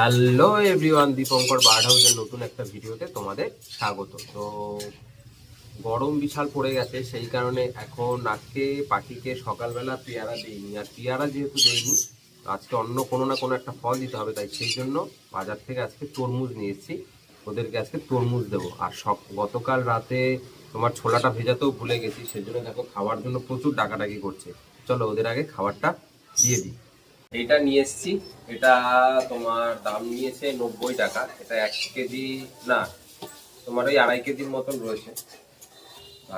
Hello everyone, Dipankar bird হাউসের নতুন একটা ভিডিওতে তোমাদের স্বাগত। তো গরম বিশাল পড়ে গেছে, সেই কারণে এখন আজকে পাখিকে সকালবেলা পেয়ারা দিইনি, আর পেয়ারা যেহেতু দিইনি আজকে অন্য কোনো না কোনো একটা ফল দিতে হবে, তাই সেই জন্য বাজার থেকে আজকে তরমুজ নিয়ে এসেছি। ওদেরকে আজকে তরমুজ দেবো। আর গতকাল রাতে তোমার ছোলাটা ভেজাতেও ভুলে গেছি, সেই জন্য দেখো খাওয়ার জন্য প্রচুর ডাকাডাকি করছে। চলো ওদের আগে খাবারটা দিয়ে দিই। এইটা নিয়ে এসছি, এটা তোমার দাম নিয়েছে 90 টাকা। এটা 1 কেজি না, তোমার ওই 2.5 কেজির মতন রয়েছে।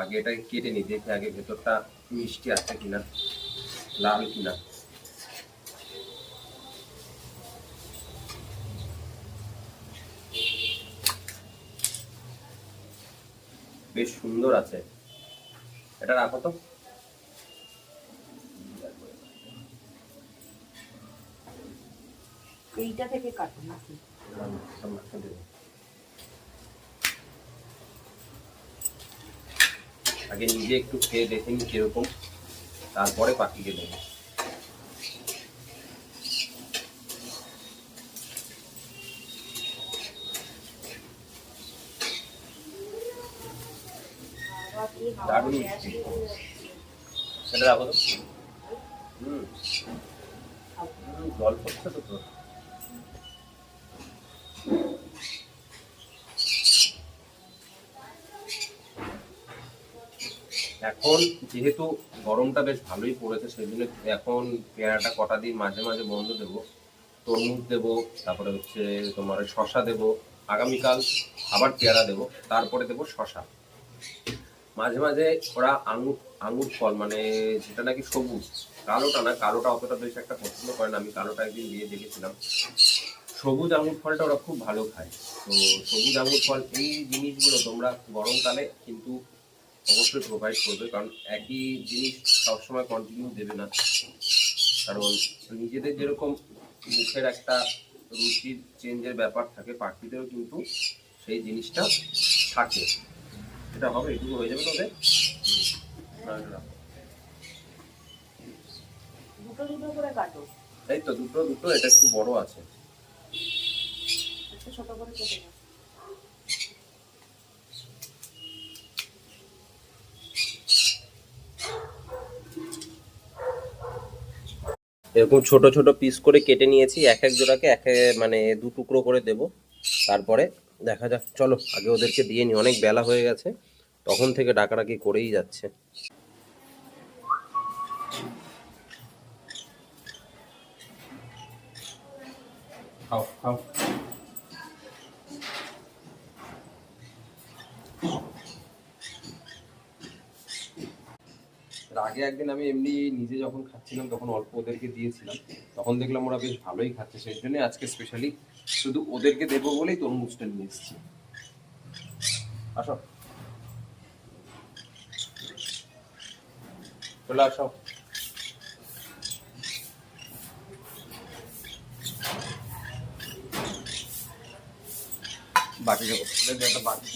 আগে এটা কেটে নি, দেখি আগে ভেতরটা মিষ্টি আছে কিনা, লাল কিনা। বেশ সুন্দর আছে, এটা রাখো তো। এইটা থেকে কাটো নাকি? আগে নিজে একটু খেয়ে দেখে নি কিরকম, তারপরে পাখিকে দেবো। দারুণ মিষ্টি, এটা রাখো তো। জল পড়ছে তো তোর। এখন যেহেতু গরমটা বেশ ভালোই পড়েছে, সেই জন্য এখন পেয়ারাটা কটা দিন মাঝে মাঝে বন্ধ দেবো। তরমুজ দেবো, তারপরে হচ্ছে তোমার শশা দেবো। আগামীকাল আবার পেয়ারা দেবো, তারপরে দেবো শশা। মাঝে মাঝে ওরা আঙুর আঙুর ফল, মানে যেটা নাকি সবুজ, কালোটা না, কালোটা অতটা বেশ একটা পছন্দ করে না। আমি কালোটা একদিন দিয়ে দেখেছিলাম। সবুজ আঙুর ফলটা ওরা খুব ভালো খায়। তো সবুজ আঙুর ফল, এই জিনিসগুলো তোমরা গরমকালে কিন্তু অবশ্যই প্রোভাইড করবে, কারণ একই জিনিস সবসময় কন্টিনিউ দেবে না। কারণ নিজেদের যেরকম মুখের একটা রুচির চেঞ্জের ব্যাপার থাকে, পাখিদেরও কিন্তু সেই জিনিসটা থাকে। এটা হবে, এটুকু হয়ে যাবে তোদের। দুটো দুটো করে কাটো। এই তো দুটো দুটো, এটা একটু বড় আছে। ছোট করে কেটে নাও। এরকম ছোট ছোট পিস করে কেটে নিয়েছি, এক এক জোড়াকে মানে 2 টুকরো করে দেব। তারপরে দেখা যাক, চলো আগে ওদেরকে দিয়ে নি, অনেক বেলা হয়ে গেছে, তখন থেকে ডাকাডাকি করেই যাচ্ছে। খাও খাও। আগে একদিন আমি এমনি নিজে যখন খাচ্ছিলাম তখন অল্প ওদেরকে দিয়েছিলাম, তখন দেখলাম ওরা বেশ ভালোই খাচ্ছে, সেই জন্য আজকে স্পেশালি শুধু ওদেরকে দেবো বলেই তরমুজটা নিয়ে এসেছি। আসো, চলে আসো। বাটি দেবো, একটা বাটি।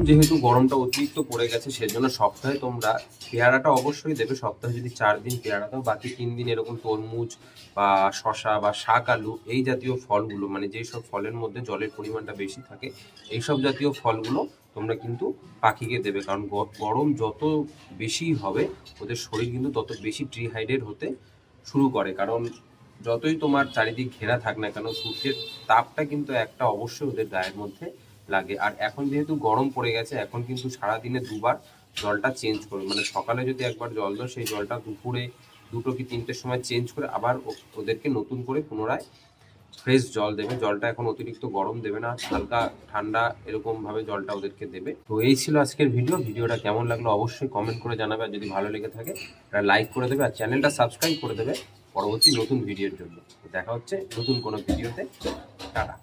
যেহেতু গরমটা অতিরিক্ত পড়ে গেছে সেজন্য সপ্তাহে তোমরা পেয়ারাটা অবশ্যই দেবে। সপ্তাহে যদি 4 দিন পেয়ারা দাও, বাকি 3 দিন এরকম তরমুজ বা শসা বা শাক আলু এই জাতীয় ফলগুলো, মানে যেই সব ফলের মধ্যে জলের পরিমাণটা বেশি থাকে এইসব জাতীয় ফলগুলো তোমরা কিন্তু পাখিকে দেবে। কারণ গরম যত বেশি হবে ওদের শরীর কিন্তু তত বেশি ডিহাইড্রেট হতে শুরু করে। কারণ যতই তোমার চারিদিক ঘেরা থাক না কেন, সূর্যের তাপটা কিন্তু একটা অবশ্যই ওদের গায়ের মধ্যে লাগে। আর এখন যেহেতু গরম পড়ে গেছে, এখন কিন্তু সারাদিনে দুবার জলটা চেঞ্জ করবে। মানে সকালে যদি একবার জল দাও, সেই জলটা দুপুরে 2টো কি 3টের সময় চেঞ্জ করে আবার ওদেরকে নতুন করে পুনরায় ফ্রেশ জল দেবে। জলটা এখন অতিরিক্ত গরম দেবে না, হালকা ঠান্ডা এরকম ভাবে জলটা ওদেরকে দেবে। তো এই ছিল আজকের ভিডিওটা কেমন লাগলো অবশ্যই কমেন্ট করে জানাবে। আর যদি ভালো লেগে থাকে লাইক করে দেবে আর চ্যানেলটা সাবস্ক্রাইব করে দেবে পরবর্তী নতুন ভিডিওর জন্য। দেখা হচ্ছে নতুন কোনো ভিডিওতে। টাটা।